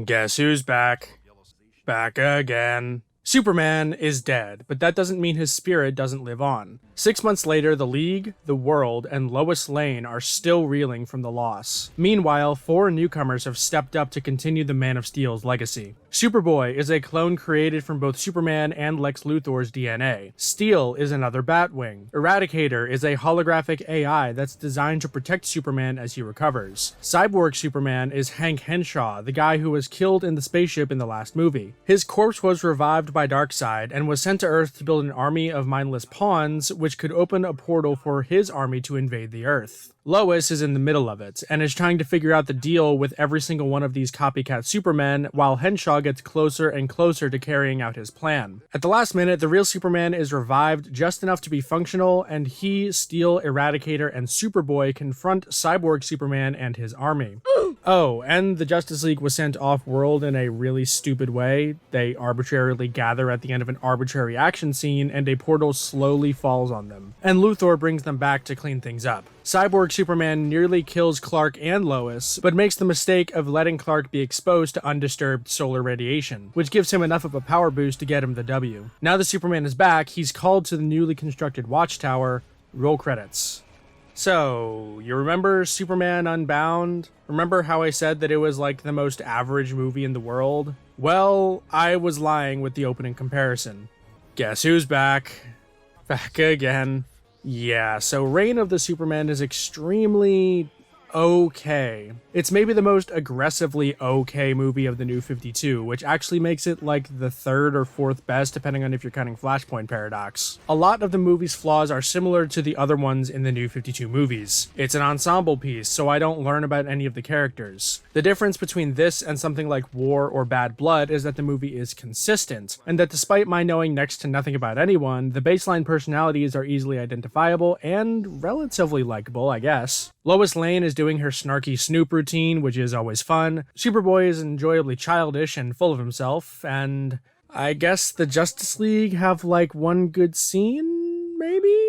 Guess who's back? Back again. Superman is dead, but that doesn't mean his spirit doesn't live on. 6 months later, the League, the world, and Lois Lane are still reeling from the loss. Meanwhile, 4 newcomers have stepped up to continue the Man of Steel's legacy. Superboy is a clone created from both Superman and Lex Luthor's DNA. Steel is another Batwing. Eradicator is a holographic AI that's designed to protect Superman as he recovers. Cyborg Superman is Hank Henshaw, the guy who was killed in the spaceship in the last movie. His corpse was revived by Darkseid and was sent to Earth to build an army of mindless pawns, which could open a portal for his army to invade the Earth. Lois is in the middle of it, and is trying to figure out the deal with every single one of these copycat Supermen, while Henshaw gets closer and closer to carrying out his plan. At the last minute, the real Superman is revived just enough to be functional, and he, Steel, Eradicator, and Superboy confront Cyborg Superman and his army. Oh, and the Justice League was sent off-world in a really stupid way. They arbitrarily gather at the end of an arbitrary action scene, and a portal slowly falls on them. And Luthor brings them back to clean things up. Cyborg Superman nearly kills Clark and Lois, but makes the mistake of letting Clark be exposed to undisturbed solar radiation, which gives him enough of a power boost to get him the W. Now that Superman is back, he's called to the newly constructed Watchtower. Roll credits. So, you remember Superman Unbound? Remember how I said that it was like the most average movie in the world? Well, I was lying with the opening comparison. Guess who's back? Back again. Yeah, so Reign of the Supermen is extremely okay. It's maybe the most aggressively okay movie of the New 52, which actually makes it like the 3rd or 4th best, depending on if you're counting Flashpoint Paradox. A lot of the movie's flaws are similar to the other ones in the New 52 movies. It's an ensemble piece, so I don't learn about any of the characters. The difference between this and something like War or Bad Blood is that the movie is consistent, and that despite my knowing next to nothing about anyone, the baseline personalities are easily identifiable and relatively likable, I guess. Lois Lane is doing her snarky Snoop routine, which is always fun. Superboy is enjoyably childish and full of himself, and I guess the Justice League have like one good scene, maybe?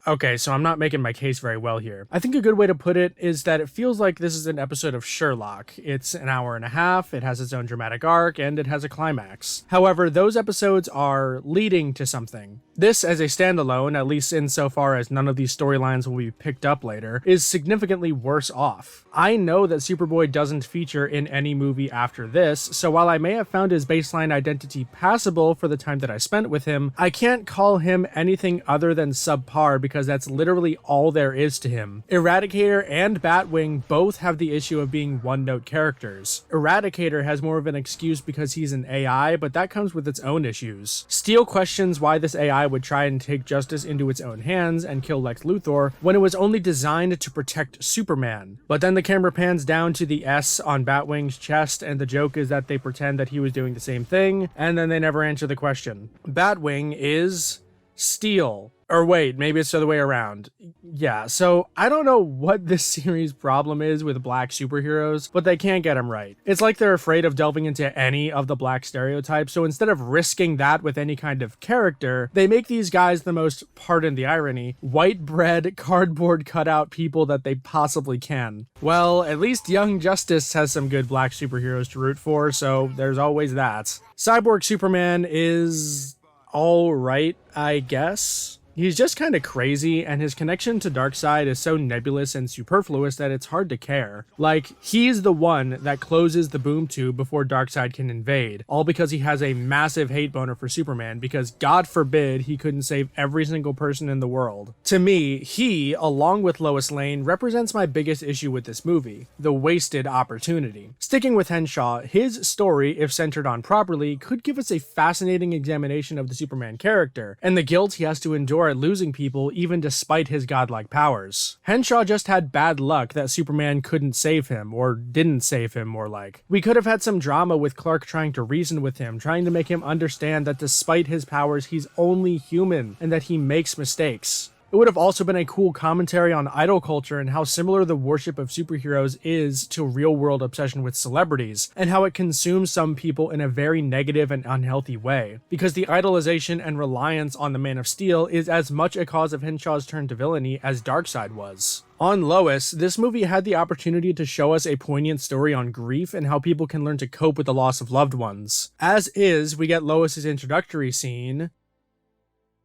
Okay, so I'm not making my case very well here. I think a good way to put it is that it feels like this is an episode of Sherlock. It's an hour and a half, it has its own dramatic arc, and it has a climax. However, those episodes are leading to something. This, as a standalone, at least insofar as none of these storylines will be picked up later, is significantly worse off. I know that Superboy doesn't feature in any movie after this, so while I may have found his baseline identity passable for the time that I spent with him, I can't call him anything other than subpar because that's literally all there is to him. Eradicator and Batwing both have the issue of being one-note characters. Eradicator has more of an excuse because he's an AI, but that comes with its own issues. Steel questions why this AI would try and take justice into its own hands and kill Lex Luthor when it was only designed to protect Superman. But then the camera pans down to the S on Batwing's chest, and the joke is that they pretend that he was doing the same thing, and then they never answer the question. Batwing is Steel. Or wait, maybe it's the other way around. Yeah, so I don't know what this series' problem is with black superheroes, but they can't get them right. It's like they're afraid of delving into any of the black stereotypes, so instead of risking that with any kind of character, they make these guys the most, pardon the irony, white bread, cardboard cutout people that they possibly can. Well, at least Young Justice has some good black superheroes to root for, so there's always that. Cyborg Superman is alright, I guess. He's just kind of crazy, and his connection to Darkseid is so nebulous and superfluous that it's hard to care. Like, he's the one that closes the boom tube before Darkseid can invade, all because he has a massive hate boner for Superman, because God forbid he couldn't save every single person in the world. To me, he, along with Lois Lane, represents my biggest issue with this movie: the wasted opportunity. Sticking with Henshaw, his story, if centered on properly, could give us a fascinating examination of the Superman character, and the guilt he has to endure at losing people even despite his godlike powers. Henshaw just had bad luck that Superman couldn't save him, or didn't save him more like. We could have had some drama with Clark trying to reason with him, trying to make him understand that despite his powers, he's only human, and that he makes mistakes. It would have also been a cool commentary on idol culture and how similar the worship of superheroes is to real-world obsession with celebrities, and how it consumes some people in a very negative and unhealthy way, because the idolization and reliance on the Man of Steel is as much a cause of Henshaw's turn to villainy as Darkseid was. On Lois, this movie had the opportunity to show us a poignant story on grief and how people can learn to cope with the loss of loved ones. As is, we get Lois's introductory scene,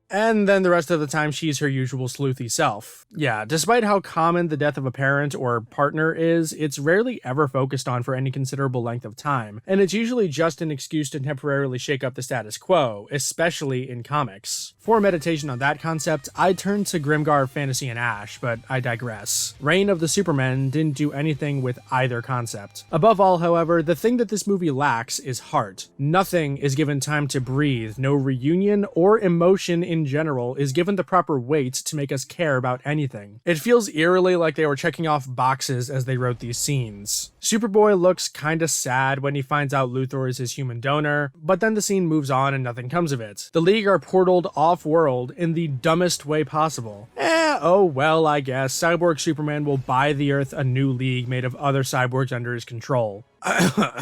and then the rest of the time she's her usual sleuthy self. Yeah, despite how common the death of a parent or partner is, it's rarely ever focused on for any considerable length of time, and it's usually just an excuse to temporarily shake up the status quo, especially in comics. For meditation on that concept, I turned to Grimgar, Fantasy, and Ash, but I digress. Reign of the Supermen didn't do anything with either concept. Above all, however, the thing that this movie lacks is heart. Nothing is given time to breathe, no reunion or emotion in general is given the proper weight to make us care about anything. It feels eerily like they were checking off boxes as they wrote these scenes. Superboy looks kinda sad when he finds out Luthor is his human donor, but then the scene moves on and nothing comes of it. The League are portaled off-world in the dumbest way possible. Oh well, I guess. Cyborg Superman will buy the Earth a new league made of other cyborgs under his control.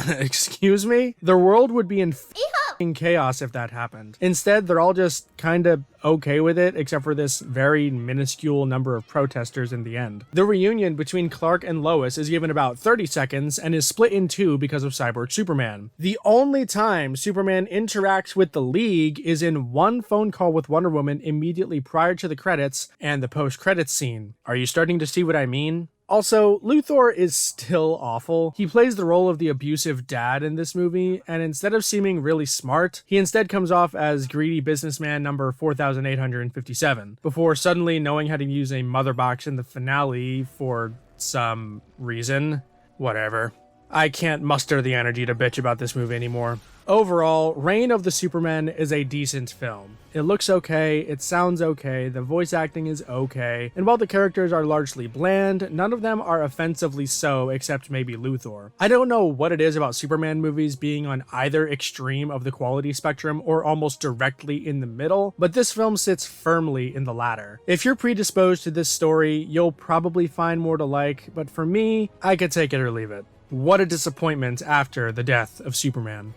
Excuse me? The world would be in chaos if that happened. Instead, they're all just kinda okay with it, except for this very minuscule number of protesters in the end. The reunion between Clark and Lois is given about 30 seconds and is split in two because of Cyborg Superman. The only time Superman interacts with the League is in one phone call with Wonder Woman immediately prior to the credits and the post-credits scene. Are you starting to see what I mean? Also, Luthor is still awful. He plays the role of the abusive dad in this movie, and instead of seeming really smart, he instead comes off as greedy businessman number 4857, before suddenly knowing how to use a mother box in the finale for some reason. Whatever. I can't muster the energy to bitch about this movie anymore. Overall, Reign of the Supermen is a decent film. It looks okay, it sounds okay, the voice acting is okay, and while the characters are largely bland, none of them are offensively so except maybe Luthor. I don't know what it is about Superman movies being on either extreme of the quality spectrum or almost directly in the middle, but this film sits firmly in the latter. If you're predisposed to this story, you'll probably find more to like, but for me, I could take it or leave it. What a disappointment after the death of Superman.